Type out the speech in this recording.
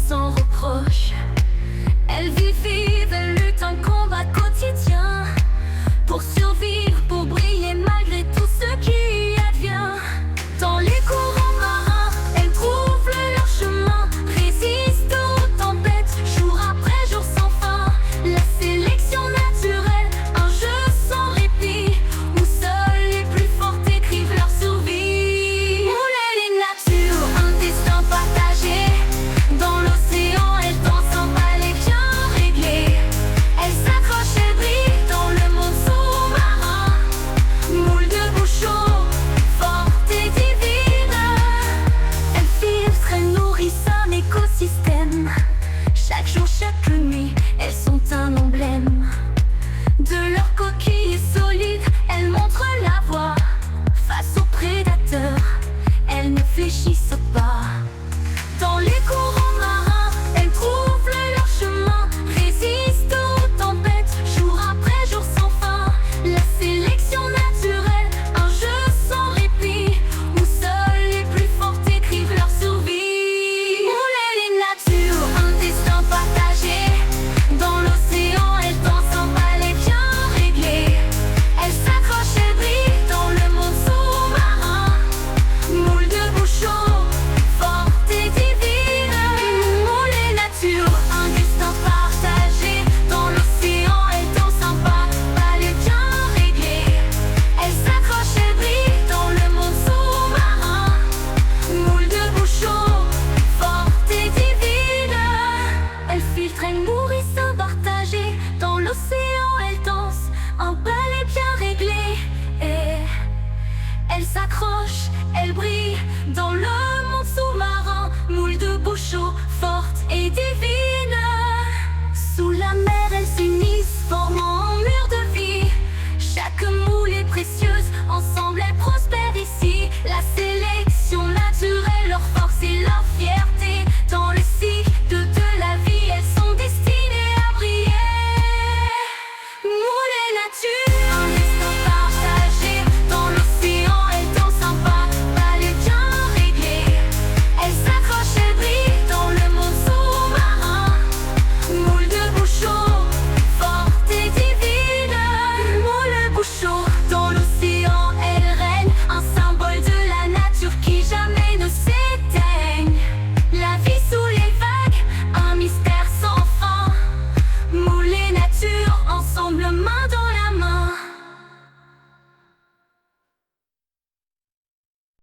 sans reproche. Elle vit vive, elle lutte un combat quotidien pour survivre, pour briller malgré tout ce qui advient. Dans les courants marins, elle trouve leur chemin, résiste aux tempêtes, jour après jour sans fin. La sélection naturelle, un jeu sans répit, où seuls les plus fortes écrivent leur survie. Mouler les natures, un destin partagé. Dans l'océan, elle danse en ballet bien réglé. Elle s'accroche, elle brille dans le monde sous-marin. Moule de bouchon, forte et divine. Elle filtre, elle nourrit un écosystème. Chaque jour, chaque nuit, elles sont un emblème. De leur coquille solide, elles montrent la voie. Face aux prédateurs, elles ne fléchissent pas. Dans les courants marins, elles trouvent leur chemin, résistent aux tempêtes, jour après jour sans fin. La sélection naturelle, un jeu sans répit, où seuls les plus fortes écrivent leur survie. Mouler les natures, un destin partagé. Dans l'océan, elles dansent en ballet bien réglé. Elles s'accrochent, elles brillent dans le monde sous-marin. Moule de bouchon, forte et divine. Mouler nature, un destin partagé. Dans l'océan, elles dansent en ballet bien réglé. Elles s'accrochent, elles brillent dans le monde sous-marin. Moule de bouchon, forte et divine. Elles filtrent, elles nourrissent un partagé. Dans l'océan, elles dansent un ballet bien réglé. Et elles s'accrochent, elles brillent dans le